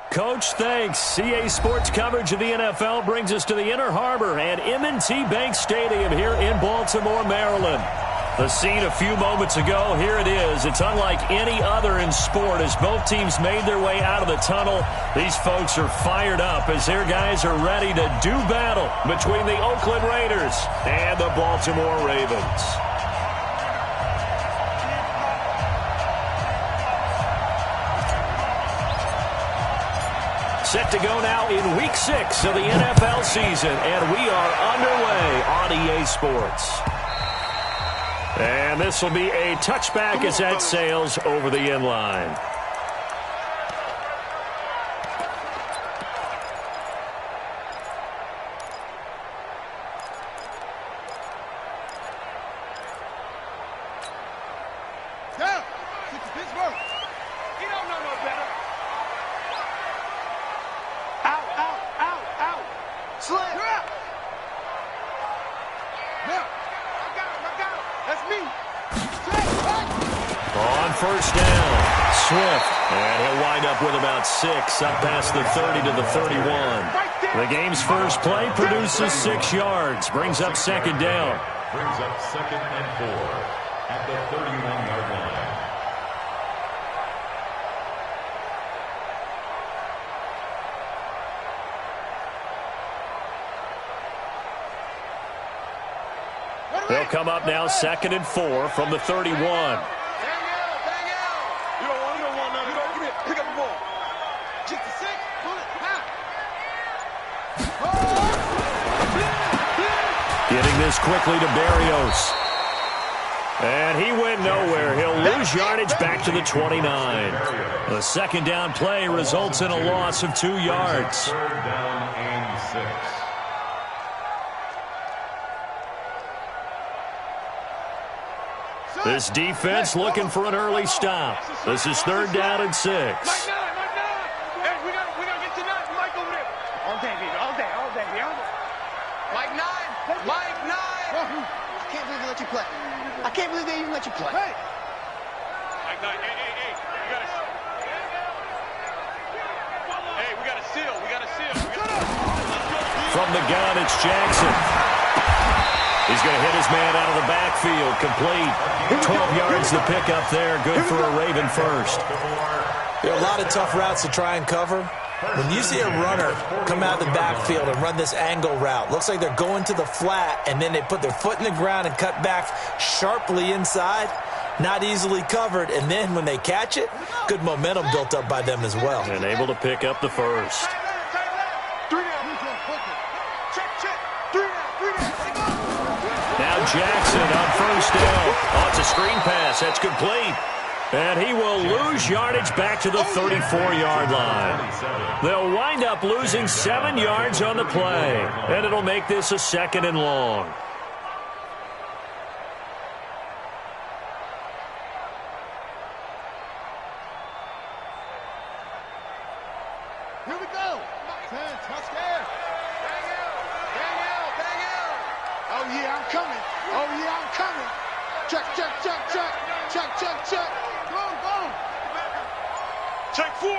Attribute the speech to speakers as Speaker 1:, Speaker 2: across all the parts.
Speaker 1: Coach, thanks. CA Sports coverage of the NFL brings us to the Inner Harbor at M&T Bank Stadium here in Baltimore, Maryland. The scene a few moments ago, here it is. It's unlike any other in sport as both teams made their way out of the tunnel. These folks are fired up as their guys are ready to do battle between the Oakland Raiders and the Baltimore Ravens. Set to go now in Week 6 of the NFL season, and we are underway on EA Sports. And this will be a touchback as that sails over the end line. First down, Swift, and he'll wind up with about 6, up past the 30 to the 31. The game's first play produces 6 yards, brings up second down.
Speaker 2: Brings up 2nd and 4 at the 31-yard line.
Speaker 1: They'll come up now 2nd and 4 from the 31. Getting this quickly to Berrios. And he went nowhere. He'll lose yardage back to the 29. The second down play results in a loss of 2 yards.
Speaker 2: 3rd down and 6.
Speaker 1: This defense looking for an early stop. This is 3rd down and 6.
Speaker 3: Hey, we gotta get to that. Mike over there. All day, baby. All day. Mike 9. Mike 9.
Speaker 4: I can't believe they let you play. I can't believe they even let you play.
Speaker 3: Hey. Mike 9. Hey. We got a seal.
Speaker 1: From the gun, it's Jackson. He's going to hit his man out of the backfield. Complete. 12 yards to pick up there. Good for a Raven first.
Speaker 5: There are a lot of tough routes to try and cover. When you see a runner come out of the backfield and run this angle route, looks like they're going to the flat, and then they put their foot in the ground and cut back sharply inside, not easily covered, and then when they catch it, good momentum built up by them as well.
Speaker 1: And able to pick up the first. Now Jackson on first down. Oh, it's a screen pass. That's complete. And he will lose yardage back to the 34-yard line. They'll wind up losing 7 yards on the play. And it'll make this a 2nd and long.
Speaker 4: Here we go. 10, touchdown. Bang out. Oh, yeah, I'm coming. Check. Go.
Speaker 3: Check 4.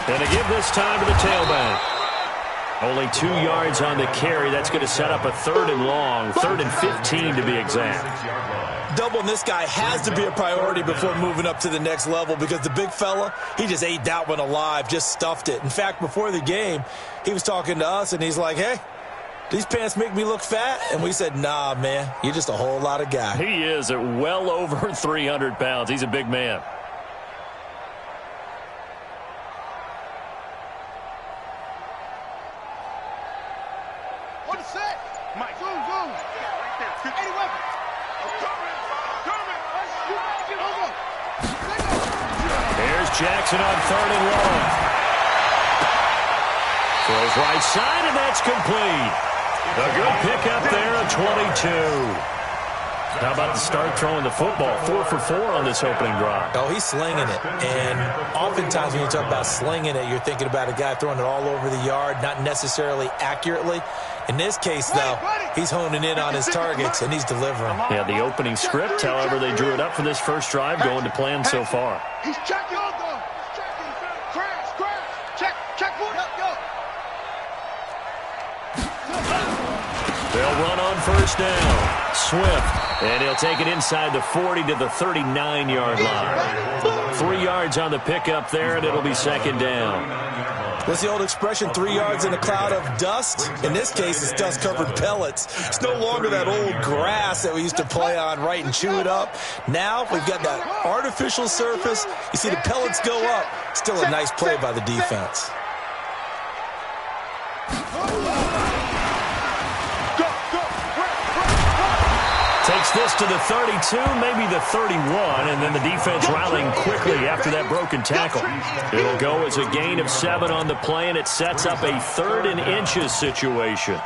Speaker 1: And to give this time to the tailback. Only 2 yards on the carry. That's going to set up a 3rd and long. 3rd and 15 to be exact.
Speaker 5: Doubling this guy has to be a priority before moving up to the next level because the big fella, he just ate that one alive, just stuffed it. In fact, before the game, he was talking to us, and he's like, hey, these pants make me look fat? And we said, nah, man, you're just a whole lot of guy.
Speaker 1: He is at well over 300 pounds. He's a big man.
Speaker 4: What is that?
Speaker 3: Mike.
Speaker 4: Zoom. Right there. 80 weapons.
Speaker 1: Here's Jackson on 3rd and long. Throws right side, and that's complete. A good pickup there at 22. How about the start throwing the football? 4 for 4 on this opening drive.
Speaker 5: Oh, he's slinging it. And oftentimes when you talk about slinging it, you're thinking about a guy throwing it all over the yard, not necessarily accurately. In this case, though, he's honing in on his targets, and he's delivering.
Speaker 1: Yeah, the opening script, however, they drew it up for this first drive, going to plan so far.
Speaker 4: He's checking. He's checking. Crash.
Speaker 1: They'll run on first down. Swift, and he'll take it inside the 40 to the 39-yard line. 3 yards on the pickup there, and it'll be second down.
Speaker 5: What's the old expression, 3 yards in a cloud of dust? In this case, it's dust-covered pellets. It's no longer that old grass that we used to play on, right, and chew it up. Now we've got that artificial surface. You see the pellets go up. Still a nice play by the defense.
Speaker 1: Takes this to the 32, maybe the 31, and then the defense rallying quickly after that broken tackle. It'll go as a gain of 7 on the play, and it sets up a 3rd and inches situation.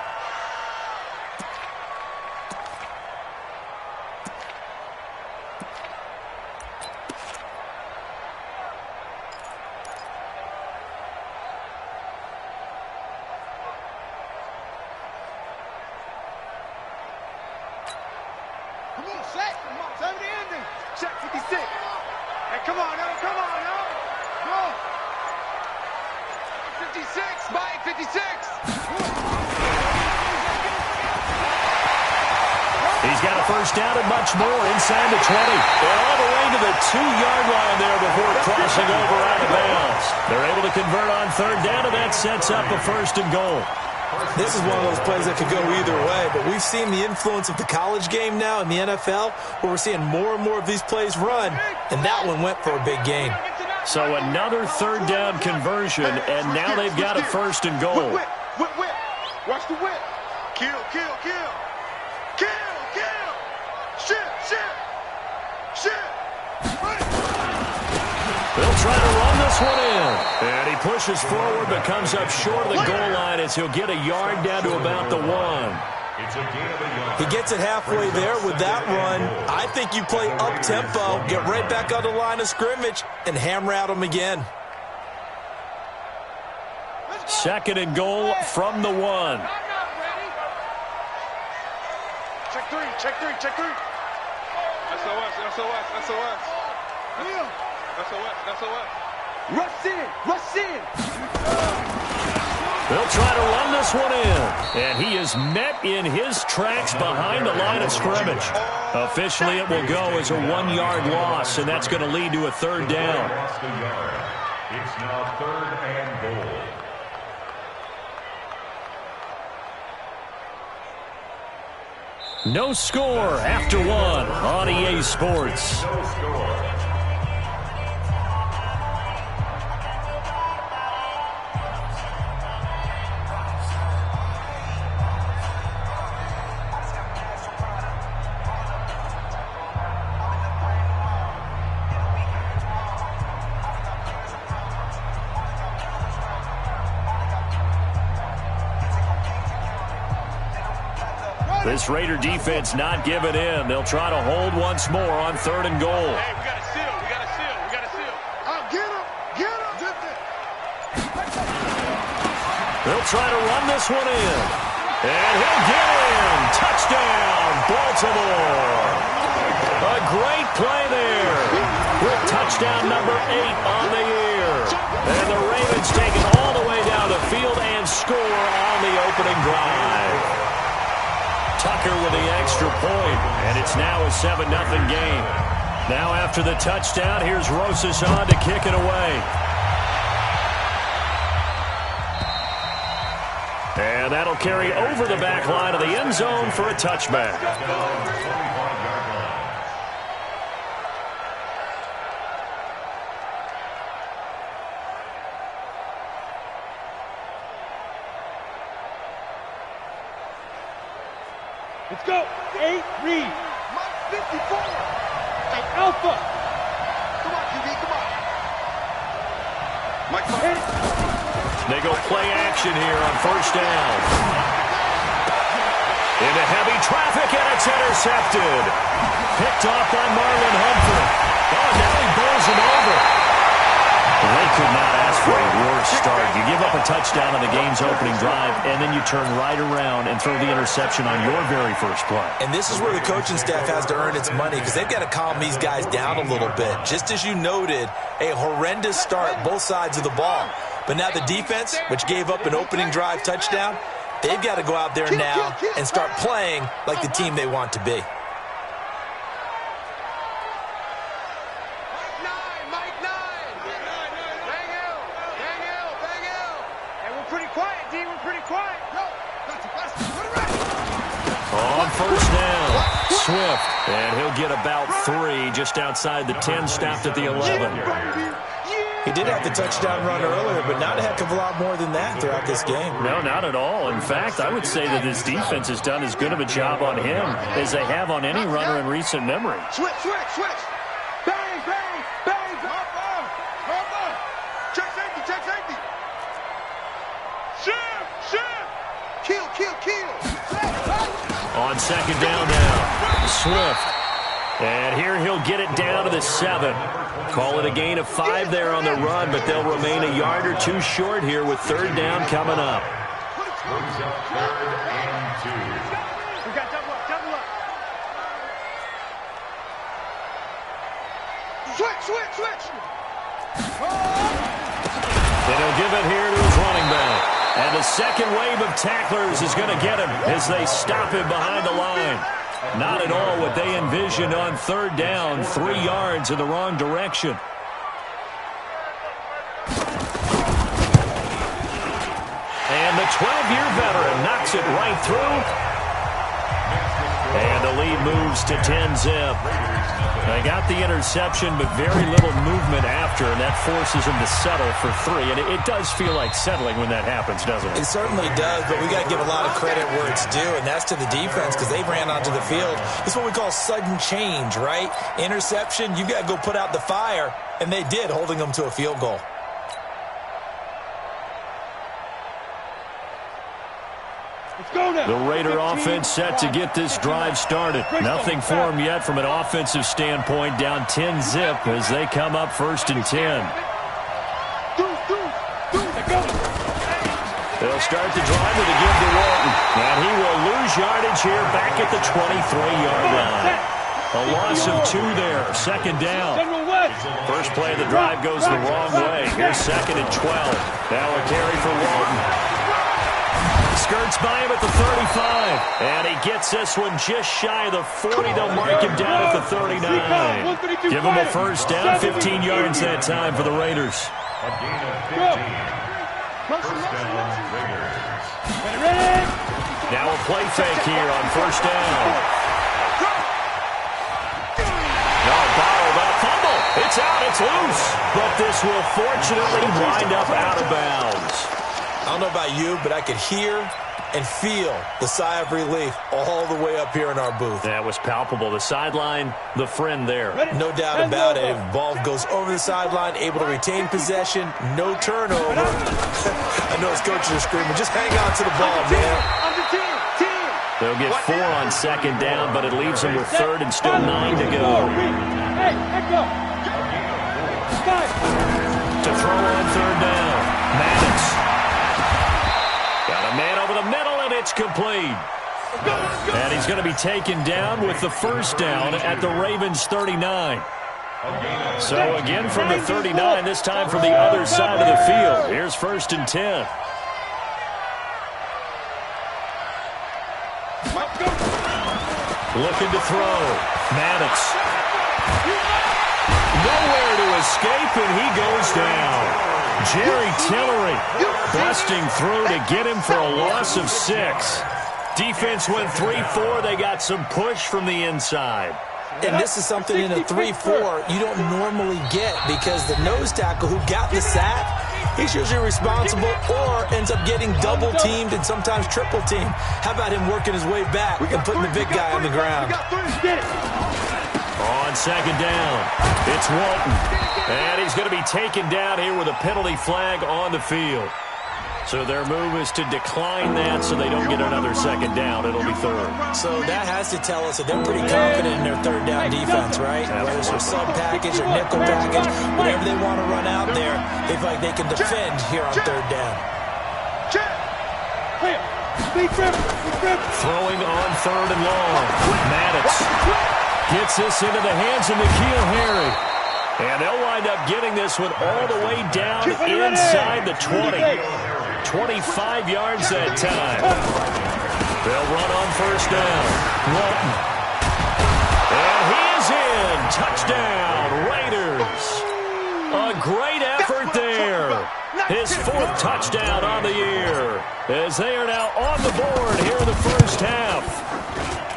Speaker 1: He's got a first down and much more inside the 20. And all the way to the 2-yard line there before crossing over out of bounds. They're able to convert on 3rd down, and that sets up a 1st and goal.
Speaker 5: This is one of those plays that could go either way, but we've seen the influence of the college game now in the NFL, where we're seeing more and more of these plays run, and that one went for a big gain.
Speaker 1: So another 3rd down conversion, and now they've got a 1st and goal.
Speaker 4: Whip. Watch the whip. Kill. Shit.
Speaker 1: They'll try to run this one in. And he pushes forward but comes up short of the goal line as he'll get a yard down to about the 1.
Speaker 5: He gets it halfway there with that run. I think you play up-tempo, get right back on the line of scrimmage, and hammer out him again.
Speaker 1: 2nd and goal from the 1.
Speaker 4: Check three. SOS. Rush in.
Speaker 1: They'll try to run this one in. And he is met in his tracks behind the line of scrimmage. Officially, it will go as a 1-yard loss, and that's going to lead to a 3rd down.
Speaker 2: It's now 3rd and goal.
Speaker 1: No score after 1 on EA Sports.
Speaker 2: No score.
Speaker 1: This Raider defense not giving in. They'll try to hold once more on 3rd and goal.
Speaker 3: Hey, we got to seal.
Speaker 4: Get him.
Speaker 1: They'll try to run this one in. And he'll get in. Touchdown, Baltimore. A great play there. With touchdown number 8 on the year. And the Ravens take it all the way down the field and score on the opening drive. Tucker with the extra point, and it's now a 7-0 game. Now after the touchdown, here's Rosas on to kick it away. And that'll carry over the back line of the end zone for a touchback.
Speaker 6: Let's go. 8, read.
Speaker 4: Mike 54.
Speaker 6: Hey, Alpha.
Speaker 4: Come on, QB, come on. Mike,
Speaker 1: They go play action here on 1st down. Into heavy traffic, and it's intercepted. Picked off by Marlon Humphrey. Oh, now he bowls him over. They could not ask for a worse start. You give up a touchdown on the game's opening drive, and then you turn right around and throw the interception on your very first play.
Speaker 5: And this is where the coaching staff has to earn its money, because they've got to calm these guys down a little bit. Just as you noted, a horrendous start both sides of the ball. But now the defense, which gave up an opening drive touchdown, They've got to go out there now and start playing like the team they want to be.
Speaker 1: On first down, Swift, and he'll get about 3 just outside the 10, stopped at the 11.
Speaker 5: He did have the touchdown run earlier, but not a heck of a lot more than that throughout this game.
Speaker 1: No, not at all. In fact, I would say that his defense has done as good of a job on him as they have on any runner in recent memory.
Speaker 4: Switch. Bang, bang, bang. Hop on. Check safety. Shift. Kill.
Speaker 1: On second down now, Swift. And here he'll get it down to the 7. Call it a gain of 5 there on the run, but they'll remain a yard or 2 short here with third down coming up.
Speaker 2: Brings up 3rd and 2.
Speaker 3: We got double up. Switch.
Speaker 1: And he'll give it here to his running back. And the second wave of tacklers is going to get him as they stop him behind the line. Not at all what they envisioned on third down. 3 yards in the wrong direction. And the 12-year veteran knocks it right through. And the lead moves to 10-zip. They got the interception, but very little movement after, and that forces them to settle for 3. And it does feel like settling when that happens, doesn't it?
Speaker 5: It certainly does, but we got to give a lot of credit where it's due, and that's to the defense because they ran onto the field. It's what we call sudden change, right? Interception, you got to go put out the fire, and they did, holding them to a field goal.
Speaker 1: The Raider offense set to get this drive started. Nothing for them yet from an offensive standpoint, down 10-zip as they come up 1st and 10. They'll start the drive with a give to Walton, and he will lose yardage here back at the 23-yard line. A loss of 2 there, 2nd down. First play of the drive goes the wrong way. Here's 2nd and 12. Now a carry for Walton. Skirts by him at the 35, and he gets this one just shy of the 40. They'll mark him down at the 39. Give him a first down, 15 yards that time for the Raiders.
Speaker 2: A gain of 15. First down, Raiders.
Speaker 1: Now a play fake here on first down. No, bottled up, fumble. It's out, it's loose. But this will fortunately wind up out of bounds.
Speaker 5: I don't know about you, but I could hear and feel the sigh of relief all the way up here in our booth.
Speaker 1: That was palpable. The sideline, the friend there.
Speaker 5: No doubt about it. If ball goes over the sideline, able to retain possession, no turnover. I know his coaches are screaming, just hang on to the ball, man.
Speaker 1: They'll get 4 on second down, but it leaves them with 3rd and still 9 to go. To throw on 3rd down, Maddox. Got a man over the middle, and it's complete. And he's going to be taken down with the first down at the Ravens' 39. So again from the 39, this time from the other side of the field. Here's 1st and 10. Looking to throw. Maddox. Nowhere to escape, and he goes down. Jerry Tillery busting through to get him for a loss of 6. Defense went 3-4. They got some push from the inside.
Speaker 5: And this is something in a 3-4 you don't normally get because the nose tackle who got the sack, he's usually responsible or ends up getting double-teamed and sometimes triple-teamed. How about him working his way back and putting the big guy on the ground?
Speaker 1: On second down, it's Walton. And he's going to be taken down here with a penalty flag on the field. So their move is to decline that so they don't get another second down. It'll be 3rd.
Speaker 5: So that has to tell us that they're pretty confident in their 3rd down defense, right? Whether it's a sub package or nickel package, whatever they want to run out there, they feel like they can defend here on 3rd down.
Speaker 1: Throwing on 3rd and long. Maddox gets this into the hands of N'Keal Harry. And they'll wind up getting this one all the way down inside the 20. 25 yards that time. They'll run on first down. Walton. And he is in. Touchdown, Raiders. A great effort there. His 4th touchdown on the year, as they are now on the board here in the first half.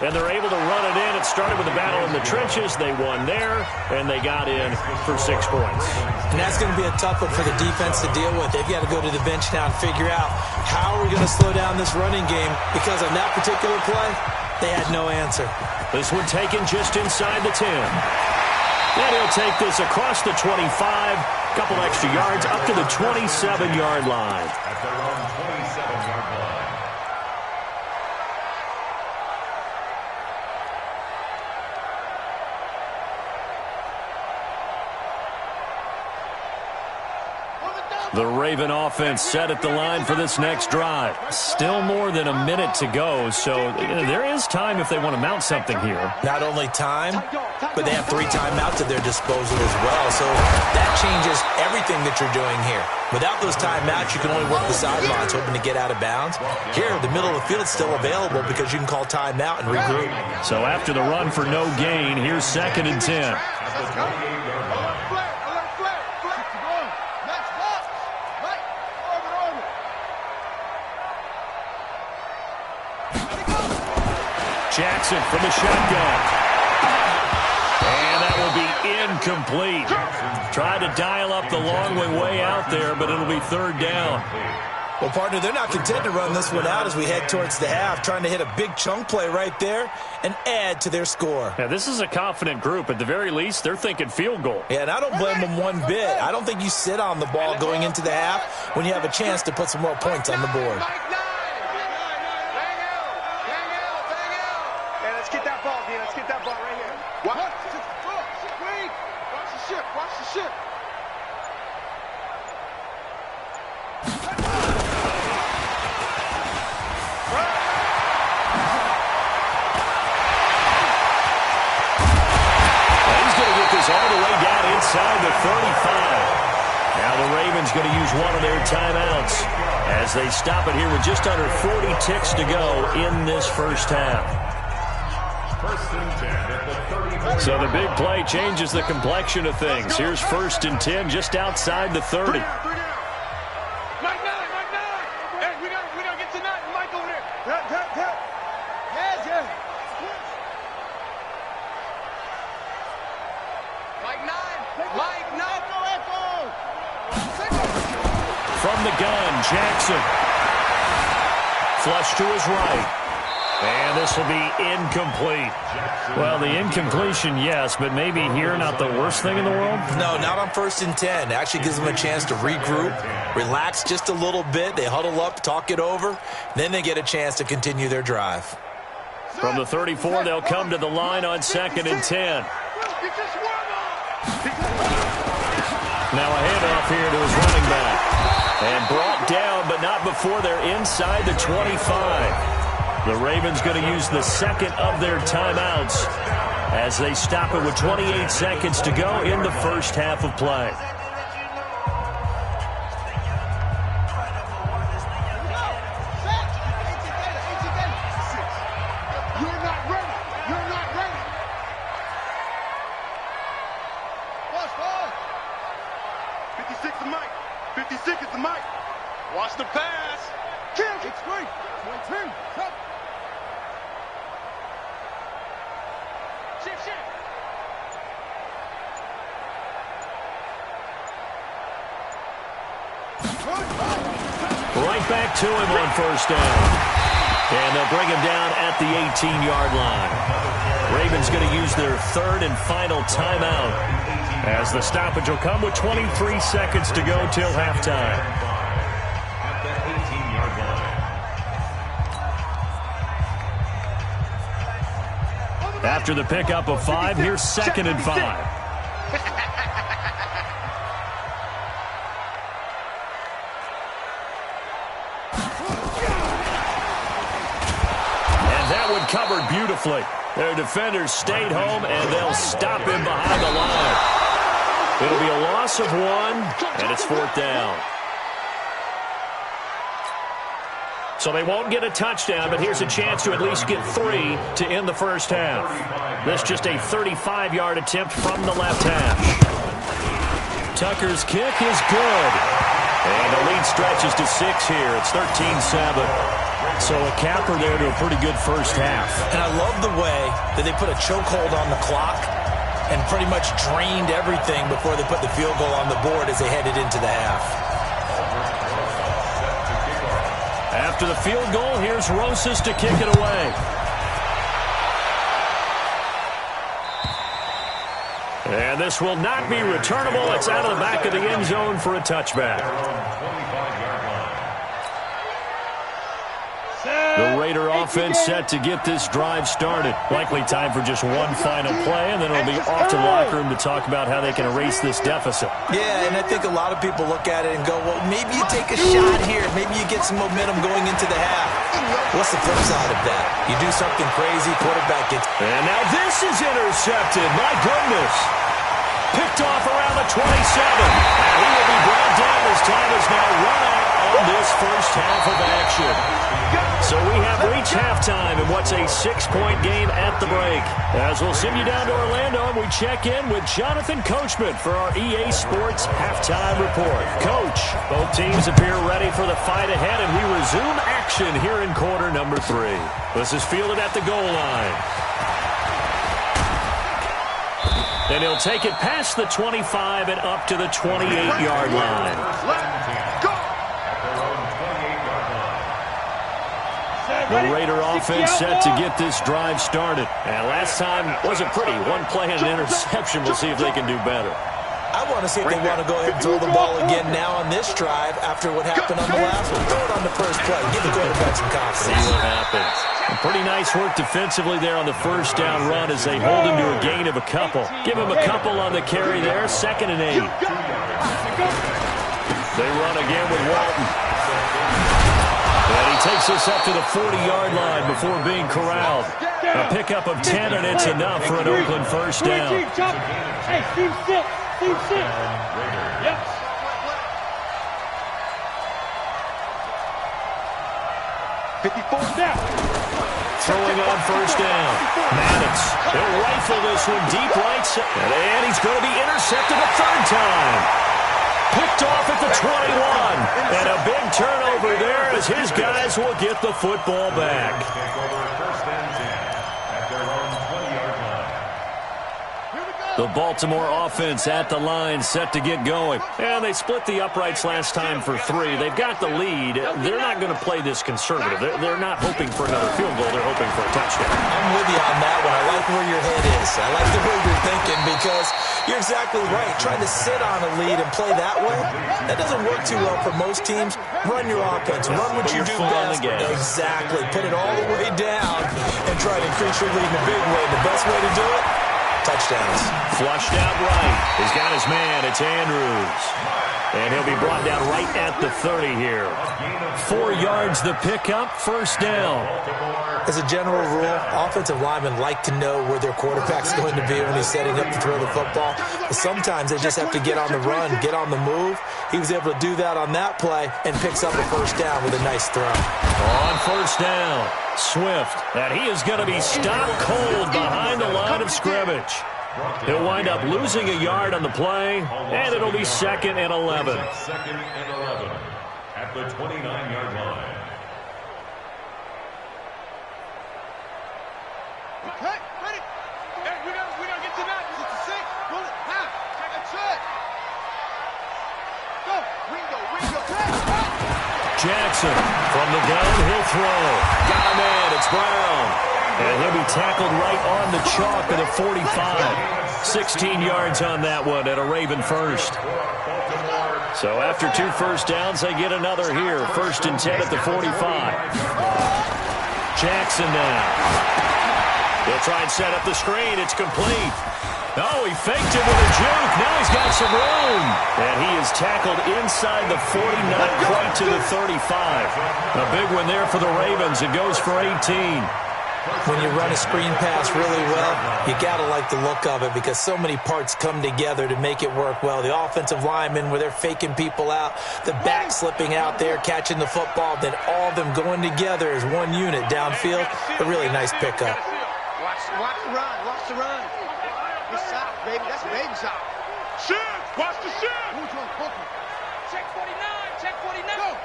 Speaker 1: And they're able to run it in. It started with a battle in the trenches. They won there, and they got in for 6 points.
Speaker 5: And that's going to be a tough one for the defense to deal with. They've got to go to the bench now and figure out how are we going to slow down this running game, because on that particular play, they had no answer.
Speaker 1: This one taken just inside the 10. And he'll take this across the 25, a couple extra yards, up to the 27-yard line.
Speaker 2: At their own 27-yard line.
Speaker 1: The Raven offense set at the line for this next drive. Still more than a minute to go, so there is time if they want to mount something here.
Speaker 5: Not only time, but they have 3 timeouts at their disposal as well, so that changes everything that you're doing here. Without those timeouts, you can only work the sidelines, hoping to get out of bounds. Here, the middle of the field is still available because you can call timeout and regroup.
Speaker 1: So after the run for no gain, here's 2nd and 10. Jackson from the shotgun. And that will be incomplete. Tried to dial up the long way out there, but it'll be 3rd down.
Speaker 5: Well, partner, they're not content to run this one out as we head towards the half, trying to hit a big chunk play right there and add to their score.
Speaker 1: Yeah, this is a confident group. At the very least, they're thinking field goal.
Speaker 5: Yeah, and I don't blame them one bit. I don't think you sit on the ball going into the half when you have a chance to put some more points on the board.
Speaker 1: All the way down inside the 35. Now the Ravens going to use one of their timeouts as they stop it here with just under 40 ticks to go in this first half.
Speaker 2: 1st and 10 at the 34.
Speaker 1: So the big play changes the complexion of things. Here's 1st and 10 just outside the 30.
Speaker 3: Mike 9. Hey, we gotta get to 9. Mike over there. Yeah. Mike 9.
Speaker 1: From the gun, Jackson. Flush to his right. And this will be incomplete. Well, the incompletion, yes, but maybe here not the worst thing in the world?
Speaker 5: No, not on 1st and 10. It actually gives them a chance to regroup, relax just a little bit. They huddle up, talk it over. Then they get a chance to continue their drive.
Speaker 1: From the 34, they'll come to the line on 2nd and 10. Now a handoff here to his running back. And brought down, but not before they're inside the 25. The Ravens going to use the 2nd of their timeouts as they stop it with 28 seconds to go in the first half of play.
Speaker 4: You're not ready. 56 is Mike. 56 is the Mike.
Speaker 3: Watch the pass.
Speaker 4: Kill. It's great. 1-2.
Speaker 3: Shift.
Speaker 1: Right back to him on first down. And they'll bring him down at the 18-yard line. Ravens going to use their 3rd and final timeout as the stoppage will come with 23 seconds to go till halftime.
Speaker 2: At the 18-yard line.
Speaker 1: After the pickup of 5, here's 2nd and 5. Covered beautifully. Their defenders stayed home, and they'll stop him behind the line. It'll be a loss of 1, and it's 4th down. So they won't get a touchdown, but here's a chance to at least get 3 to end the first half. This just a 35-yard attempt from the left hash. Tucker's kick is good. And the lead stretches to 6 here. It's 13-7. So a capper there to a pretty good first half.
Speaker 5: And I love the way that they put a chokehold on the clock and pretty much drained everything before they put the field goal on the board as they headed into the half.
Speaker 1: After the field goal, here's Rosas to kick it away. And this will not be returnable. It's out of the back of the end zone for a touchback. The Raider offense set to get this drive started. Likely time for just one final play, and then it'll be off to the locker room to talk about how they can erase this deficit.
Speaker 5: Yeah, and I think a lot of people look at it and go, well, maybe you take a shot here. Maybe you get some momentum going into the half. What's the flip side of that? You do something crazy, quarterback gets...
Speaker 1: And now this is intercepted. My goodness. Picked off around the 27. And he will be brought down as time is now run out on this first half of action. So we have reached halftime in what's a 6-point game at the break. As we'll send you down to Orlando, and we check in with Jonathan Coachman for our EA Sports Halftime Report. Coach, both teams appear ready for the fight ahead, and we resume action here in quarter number 3. This is fielded at the goal line. And he'll take it past the 25 and up to the 28-yard line. The Raider offense set to get this drive started. And last time wasn't pretty. One play and an interception. We'll see if they can do better.
Speaker 5: I want to see if they want to go ahead and throw the ball again now on this drive after what happened on the last one. Throw it on the first play. Give the quarterback some confidence.
Speaker 1: See what happens. And pretty nice work defensively there on the first down run as they hold him to a gain of a couple. Give him a couple on the carry there. 2nd and 8. They run again with Walton. And he takes us up to the 40-yard line before being corralled. A pickup of 10, and it's enough for an Oakland first down.
Speaker 6: Hey, Steve, sit. Steve, sit. Yep.
Speaker 1: Throwing on first down. Maddox. He'll rifle this one deep right side. And he's going to be intercepted a 3rd time. Picked off at the 21. And a big turnover there as his guys will get the football back. The Baltimore offense at the line set to get going. And they split the uprights last time for 3. They've got the lead. They're not going to play this conservative. They're not hoping for another field goal. They're hoping for a touchdown.
Speaker 5: I'm with you on that one. I like where your head is. I like the way you're thinking because you're exactly right. Trying to sit on a lead and play that way, that doesn't work too well for most teams. Run your offense. Run what you do best. Exactly. Put it all the way down and try to increase your lead in a big way. The best way to do it, touchdowns.
Speaker 1: Flushed out right. He's got his man. It's Andrews. And he'll be brought down right at the 30 here. 4 yards the pickup. First down.
Speaker 5: As a general rule, offensive linemen like to know where their quarterback's going to be when he's setting up to throw the football. But sometimes they just have to get on the run, get on the move. He was able to do that on that play and picks up a first down with a nice throw.
Speaker 1: On first down, Swift. And he is going to be stopped cold behind the line of scrimmage. He'll wind up losing a yard on the play, and it'll be 2nd and 11.
Speaker 2: 2nd and 11 at the 29-yard line.
Speaker 3: Okay, ready. Hey, we gotta get to that. It's a 6. Pull it. Half. Take a shot. Go. Ringo.
Speaker 1: Jackson from the gun. He'll throw. Got a man. It's Brown. And he'll be tackled right on the chalk at a 45. 16 yards on that one at a Raven first. So after 2 first downs, they get another here. 1st and 10 at the 45. Jackson now. He'll try and set up the screen. It's complete. Oh, he faked it with a juke. Now he's got some room. And he is tackled inside the 40, not quite to the 35. A big one there for the Ravens. It goes for 18.
Speaker 5: When you run a screen pass really well, you got to like the look of it because so many parts come together to make it work well. The offensive linemen, where they're faking people out, the back slipping out there, catching the football, then all of them going together as one unit downfield. A really nice pickup.
Speaker 4: Watch the run. Watch the run. Good sock, baby. That's baby sock.
Speaker 3: Shift. Watch the shift.
Speaker 4: Check 49. Check 49. Go.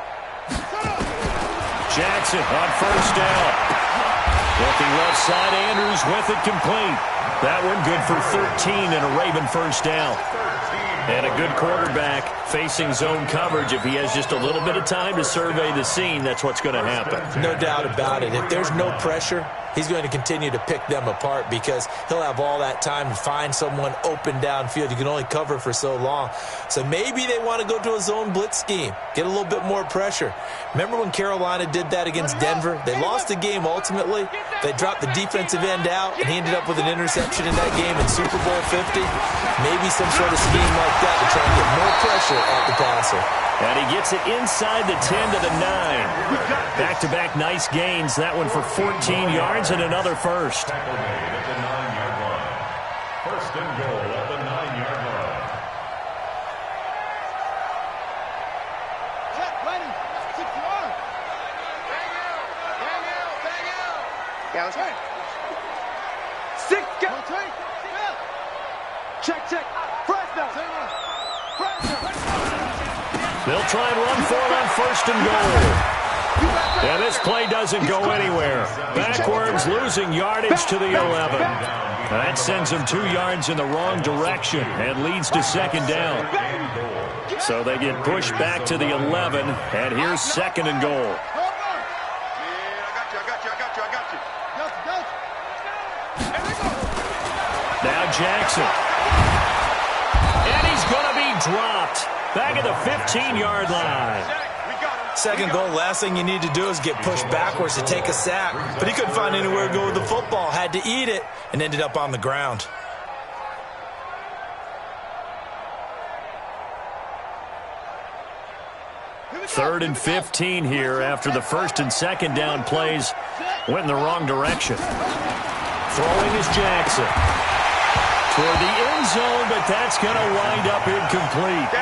Speaker 1: Jackson on first down. Looking left side, Andrews with it complete. That one good for 13 and a Raven first down. And a good quarterback facing zone coverage. If he has just a little bit of time to survey the scene, that's what's going to happen.
Speaker 5: No doubt about it. If there's no pressure, he's going to continue to pick them apart because he'll have all that time to find someone open downfield. You can only cover for so long. So maybe they want to go to a zone blitz scheme, get a little bit more pressure. Remember when Carolina did that against Denver? They lost the game ultimately. They dropped the defensive end out, and he ended up with an interception in that game in Super Bowl 50. Maybe some sort of scheme like that to try and get more pressure at the passer.
Speaker 1: And he gets it inside the 10 to the 9. Back-to-back nice gains. That one for 14 yards and another first.
Speaker 2: Tackle made at the 9-yard line. First and goal at the 9-yard line.
Speaker 4: Check, ready. 6 yards. Bang out. Check.
Speaker 6: 6, go. Check. Press now.
Speaker 1: They'll try and run for it on first and goal. And this play doesn't go anywhere. Backwards, losing yardage to the 11. That sends them 2 yards in the wrong direction and leads to second down. So they get pushed back to the 11, and here's second and goal. Now Jackson. And he's going to be dropped. Back at the 15-yard line.
Speaker 5: Second goal, last thing you need to do is get pushed backwards to take a sack. But he couldn't find anywhere to go with the football. Had to eat it and ended up on the ground.
Speaker 1: Third and 15 here after the first and second down plays went in the wrong direction. Throwing is Jackson. Toward the end zone, but that's going to wind up incomplete.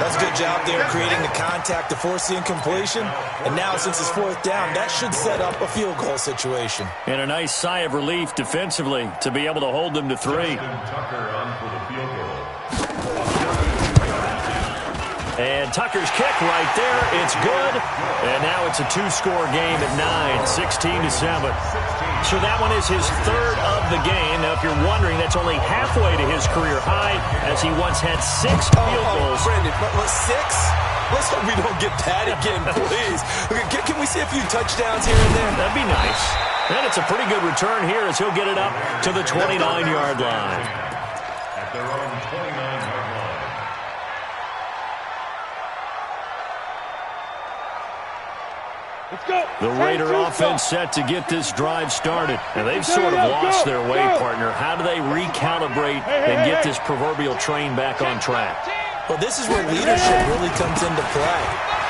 Speaker 5: That's a good job there creating the contact to force the incompletion. And now since it's fourth down, that should set up a field goal situation.
Speaker 1: And a nice sigh of relief defensively to be able to hold them to 3.
Speaker 2: Tucker on for the field goal.
Speaker 1: And Tucker's kick right there. It's good. And now it's a 2-score game at 9, 16-7. So that one is his third of the game. Now, if you're wondering, that's only halfway to his career high as he once had 6 field goals.
Speaker 5: Brandon, what, 6? Let's hope we don't get that again, please. Can we see a few touchdowns here and there?
Speaker 1: That'd be nice. And it's a pretty good return here as he'll get it up to the 29-yard line.
Speaker 2: At their own 29-yard line.
Speaker 6: Let's go.
Speaker 1: The Raider offense set to get this drive started. And they've sort of lost their way, partner. How do they recalibrate and get this proverbial train back on track?
Speaker 5: Well, this is where leadership really comes into play.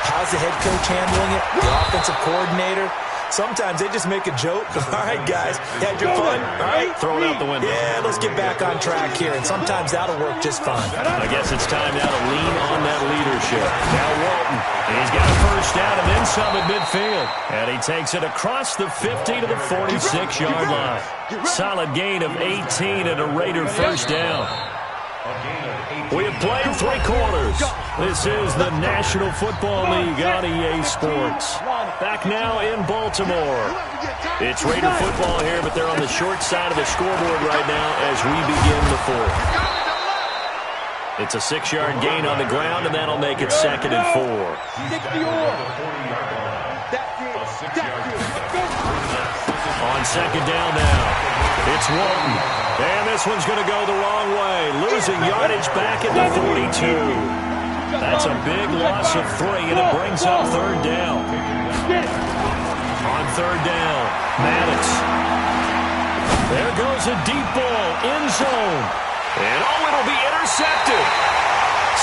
Speaker 5: How's the head coach handling it? The offensive coordinator? Sometimes they just make a joke. All right, guys, had your fun? All right,
Speaker 1: throw it out the window.
Speaker 5: Yeah, let's get back on track here. And sometimes that'll work just fine.
Speaker 1: I guess it's time now to lean on that leadership. Now Walton, he's got a first down and then some at midfield. And he takes it across the 50 to the 46-yard line. Solid gain of 18 and a Raider first down. We have played 3 quarters. This is the National Football League on EA Sports. Back now in Baltimore. It's Raider football here, but they're on the short side of the scoreboard right now as we begin the 4th. It's a 6-yard gain on the ground, and that'll make it second and 4. On second down now. It's Walton. And this one's going to go the wrong way. Losing yardage back at the 42. That's a big loss of 3, and it brings up third down. On third down, Maddox. There goes a deep ball, end zone. And it'll be intercepted.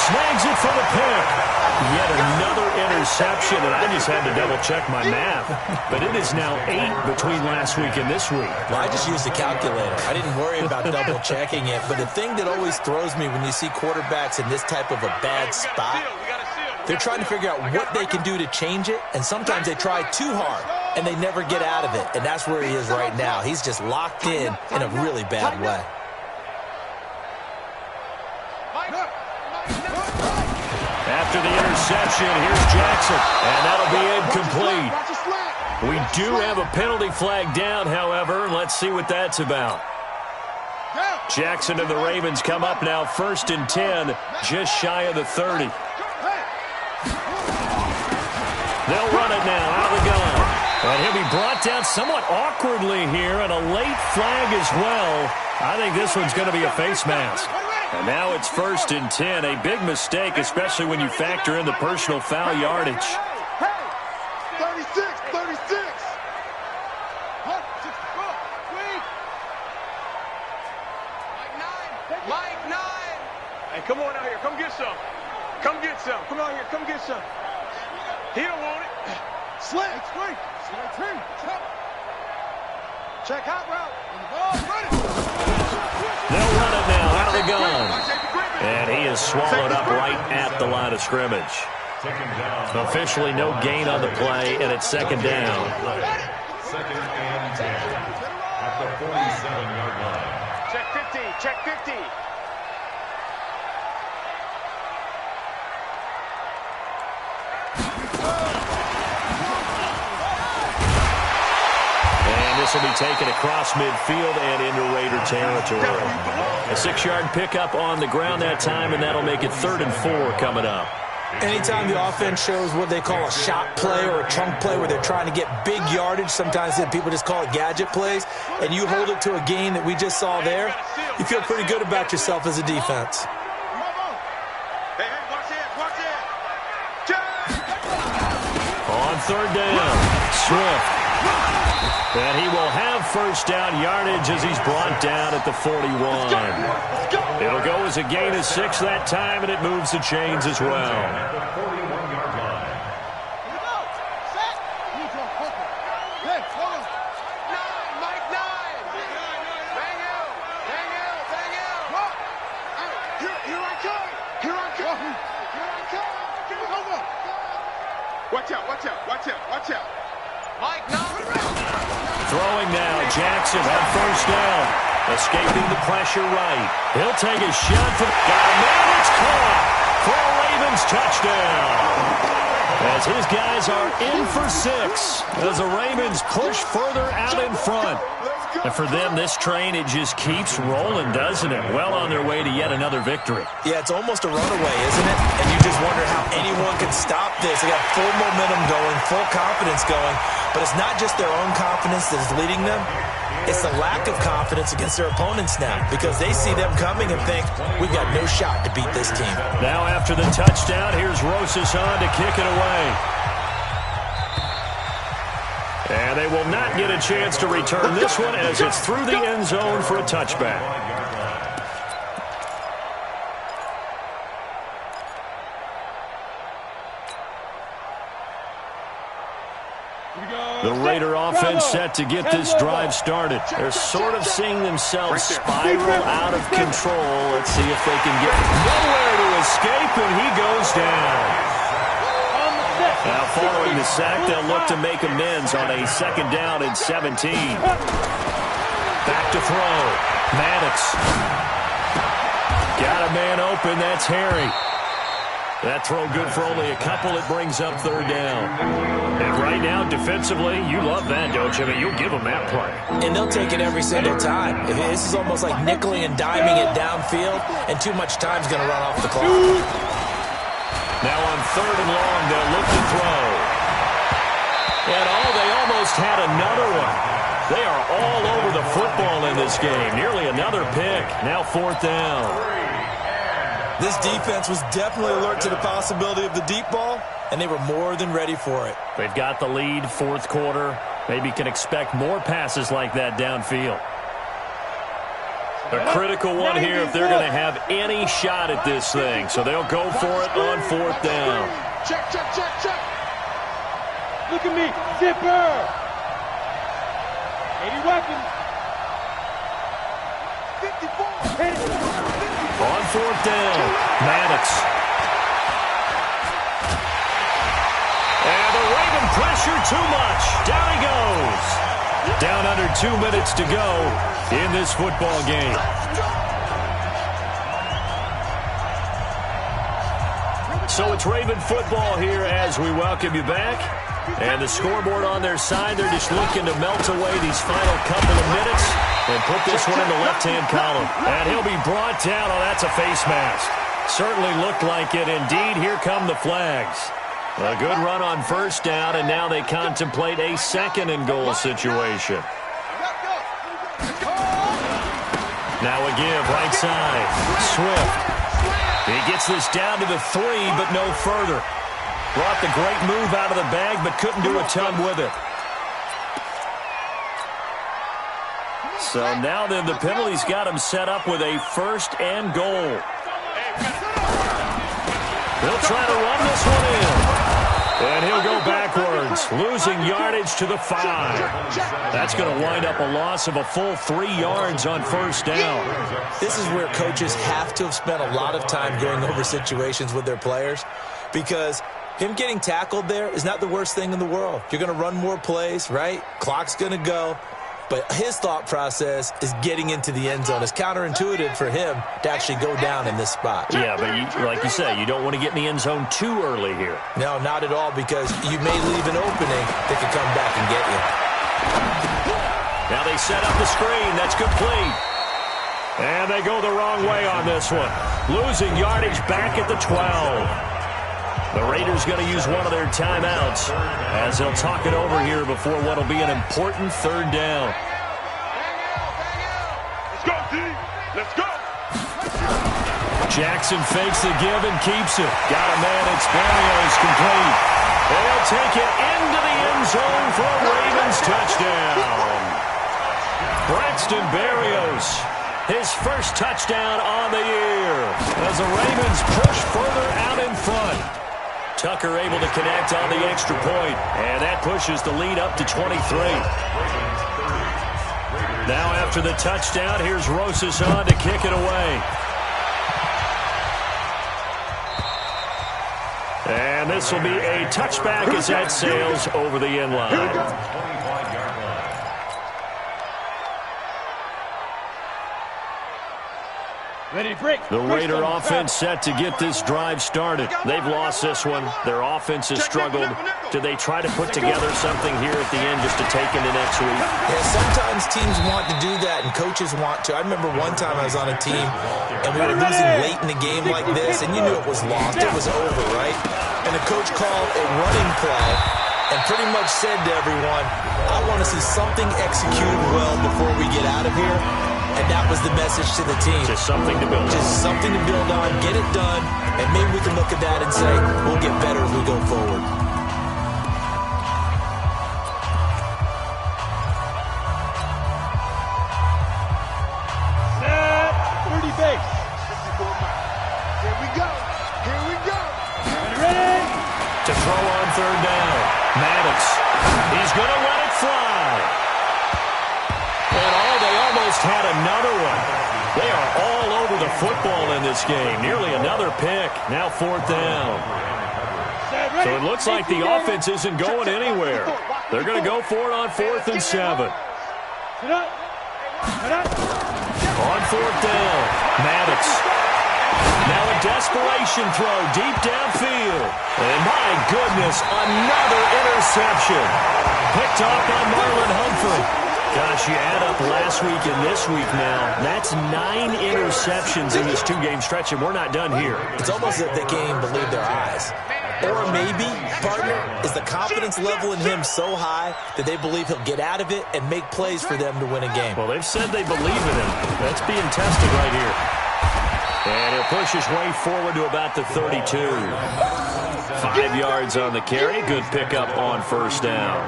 Speaker 1: snags it for the pick. Yet another interception, and I just had to double-check my math. But it is now 8 between last week and this week.
Speaker 5: Well, I just used a calculator. I didn't worry about double-checking it. But the thing that always throws me when you see quarterbacks in this type of a bad spot, they're trying to figure out what they can do to change it, and sometimes they try too hard, and they never get out of it. And that's where he is right now. He's just locked in a really bad way.
Speaker 1: After the interception, here's Jackson, and that'll be incomplete. We do have a penalty flag down, however. Let's see what that's about. Jackson and the Ravens come up now 1st and 10, just shy of the 30. They'll run it now out of the gun. And he'll be brought down somewhat awkwardly here, and a late flag as well. I think this one's going to be a face mask. And now it's 1st and 10, a big mistake, especially when you factor in the personal foul yardage.
Speaker 4: 36, 36.
Speaker 3: Mike 9. Hey, come on out here. Come get some. Come get some. Come out here. Come get some. He don't want it.
Speaker 4: Slant. Screen. Check out route.
Speaker 1: They'll run it now out of the gun. And he is swallowed up right at the line of scrimmage. Officially no gain on the play, and it's 2nd down.
Speaker 2: 2nd and 10 at the 47-yard line.
Speaker 3: Check 50. Check 50.
Speaker 1: This will be taken across midfield and into Raider territory. A 6-yard pickup on the ground that time, and that'll make it 3rd and 4 coming up.
Speaker 5: Anytime the offense shows what they call a shot play or a chunk play where they're trying to get big yardage, sometimes people just call it gadget plays, and you hold it to a gain that we just saw there, you feel pretty good about yourself as a defense.
Speaker 3: Hey, watch it.
Speaker 1: On 3rd down, Swift. And he will have 1st down yardage as he's brought down at the 41. It'll go as a gain of 6 that time, and it moves the chains as well.
Speaker 2: At the 41-yard line.
Speaker 3: Mike 9. Bang out.
Speaker 4: Here I come. Watch out.
Speaker 3: Mike 9.
Speaker 1: Throwing now, Jackson on 1st down. Escaping the pressure right. He'll take a shot for... Got a man, it's caught for a Ravens touchdown. As his guys are in for 6. As the Ravens push further out in front. And for them, this train, it just keeps rolling, doesn't it? Well on their way to yet another victory.
Speaker 5: Yeah, it's almost a runaway, isn't it? And you just wonder how anyone can stop this. They got full momentum going, full confidence going. But it's not just their own confidence that is leading them. It's the lack of confidence against their opponents now, because they see them coming and think, we've got no shot to beat this team.
Speaker 1: Now after the touchdown, here's Rosas on to kick it away. And they will not get a chance to return this one as it's through the end zone for a touchback. The Raider offense set to get this drive started. They're sort of seeing themselves spiral out of control. Let's see if they can get nowhere to escape, and he goes down. Now following the sack, they'll look to make amends on a 2nd down and 17. Back to throw. Maddox. Got a man open. That's Harry. That throw good for only a couple. It brings up 3rd down. And right now, defensively, you love that, don't you? I mean, you'll give them that play.
Speaker 5: And they'll take it every single time. This is almost like nickeling and diming it downfield, and too much time's going to run off the clock.
Speaker 1: Now on 3rd and long, they'll look to throw. And they almost had another one. They are all over the football in this game. Nearly another pick. Now 4th down.
Speaker 5: This defense was definitely alert to the possibility of the deep ball, and they were more than ready for it.
Speaker 1: They've got the lead, 4th quarter. Maybe can expect more passes like that downfield. A critical one here if they're going to have any shot at this thing. So they'll go for it on 4th down.
Speaker 4: Check, check, check, check.
Speaker 6: Look at me. Zipper. 80 weapons.
Speaker 4: 54.
Speaker 6: Hit it.
Speaker 1: On 4th down, Maddox. And the Raven pressure too much. Down he goes. Down under 2 minutes to go in this football game. So it's Raven football here as we welcome you back. And the scoreboard on their side, they're just looking to melt away these final couple of minutes and put this one in the left-hand column. And he'll be brought down. Oh, that's a face mask. Certainly looked like it. Indeed, here come the flags. A good run on 1st down, and now they contemplate a 2nd-and-goal situation. Now a give, right side. Swift. He gets this down to the 3, but no further. Brought the great move out of the bag, but couldn't do a ton with it. So now then, the penalty's got him set up with a 1st and goal. He'll try to run this one in. And he'll go backwards, losing yardage to the 5. That's going to wind up a loss of a full 3 yards on 1st down.
Speaker 5: This is where coaches have to have spent a lot of time going over situations with their players, because him getting tackled there is not the worst thing in the world. You're going to run more plays, right? Clock's going to go. But his thought process is getting into the end zone. It's counterintuitive for him to actually go down in this spot.
Speaker 1: Yeah, but like you say, you don't want to get in the end zone too early here.
Speaker 5: No, not at all, because you may leave an opening that could come back and get you.
Speaker 1: Now they set up the screen. That's complete. And they go the wrong way on this one. Losing yardage back at the 12. The Raiders going to use one of their timeouts as they'll talk it over here before what will be an important 3rd down.
Speaker 3: Let's go, D. Let's go.
Speaker 1: Jackson fakes the give and keeps it. Got a man. It's Barrios complete. They'll take it into the end zone for a Ravens touchdown. Braxton Barrios, his 1st touchdown on the year as the Ravens push further out in front. Tucker able to connect on the extra point, and that pushes the lead up to 23. Now after the touchdown, here's Rosas on to kick it away. And this will be a touchback as that sails over the end line. The Raider offense set to get this drive started. They've lost this one. Their offense has struggled. Do they try to put together something here at the end just to take into next week?
Speaker 5: Yeah, sometimes teams want to do that and coaches want to. I remember one time I was on a team and we were losing late in the game like this, and you knew it was lost. It was over, right? And the coach called a running play and pretty much said to everyone, I want to see something executed well before we get out of here. And that was the message to the team.
Speaker 1: Just something to build on.
Speaker 5: Just something to build on, get it done, and maybe we can look at that and say, we'll get better as we go forward.
Speaker 6: Set. 30 base.
Speaker 4: Here we go. Here we go.
Speaker 6: Ready?
Speaker 1: To throw on 3rd down. Maddox. He's going to let it fly. They almost had another one. They are all over the football in this game. Nearly another pick. Now 4th down. So it looks like the offense isn't going anywhere. They're going to go for it on 4th and 7. On 4th down, Maddox. Now a desperation throw deep downfield. And my goodness, another interception. Picked off by Marlon Humphrey. Gosh, you add up last week and this week now. That's 9 interceptions in this 2-game stretch, and we're not done here.
Speaker 5: It's almost as if they can't even believe their eyes. Or maybe, partner, is the confidence level in him so high that they believe he'll get out of it and make plays for them to win a game.
Speaker 1: Well, they've said they believe in him. That's being tested right here. And he'll push his way forward to about the 32. 5 yards on the carry. Good pickup on 1st down.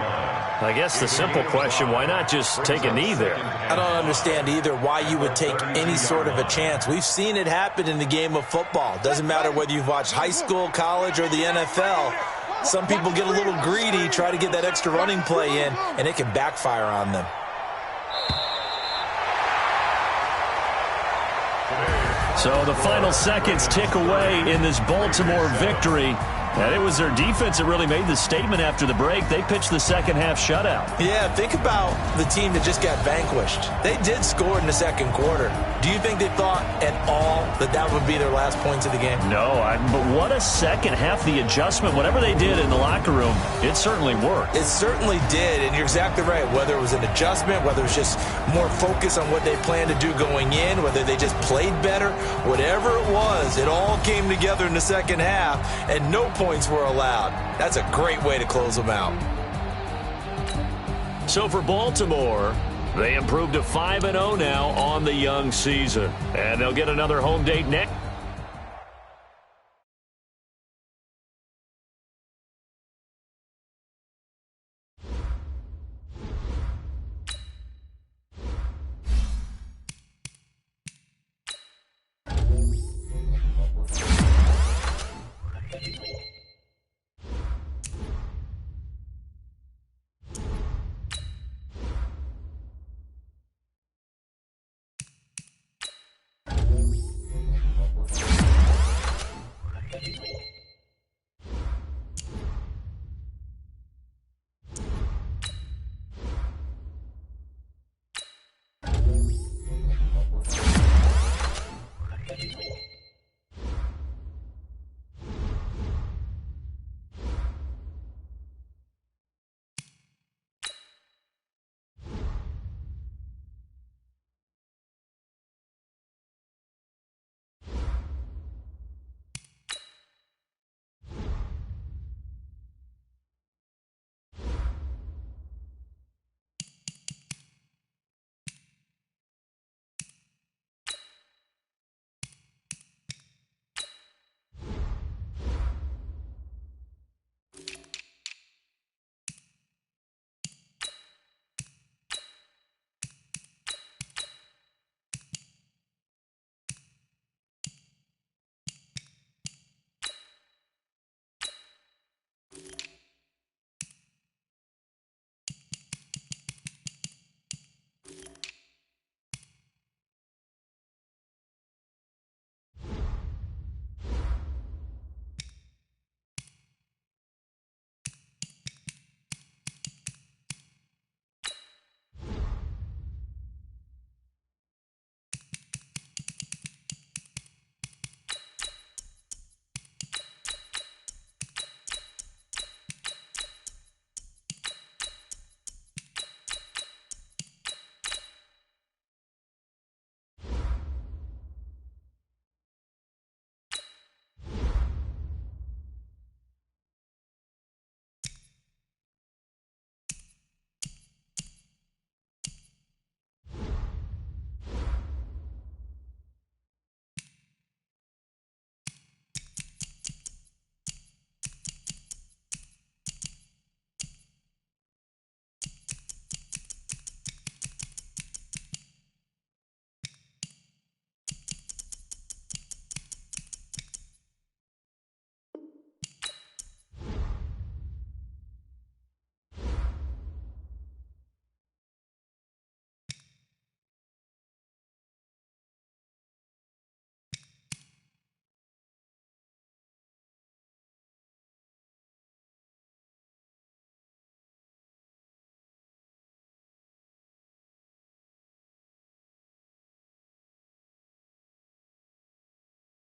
Speaker 1: I guess the simple question, why not just take a knee there?
Speaker 5: I don't understand either why you would take any sort of a chance. We've seen it happen in the game of football. Doesn't matter whether you've watched high school, college, or the NFL. Some people get a little greedy, try to get that extra running play in, and it can backfire on them.
Speaker 1: So the final seconds tick away in this Baltimore victory. And it was their defense that really made the statement after the break. They pitched the second half shutout.
Speaker 5: Yeah, think about the team that just got vanquished. They did score in the second quarter. Do you think they thought at all that that would be their last points of the game?
Speaker 1: No, but what a second half. The adjustment, whatever they did in the locker room, it certainly worked.
Speaker 5: It certainly did, and you're exactly right. Whether it was an adjustment, whether it was just more focus on what they planned to do going in, whether they just played better, whatever it was, it all came together in the second half, and no points were allowed. That's a great way to close them out.
Speaker 1: So for Baltimore, they improved to 5-0 now on the young season. And they'll get another home date next.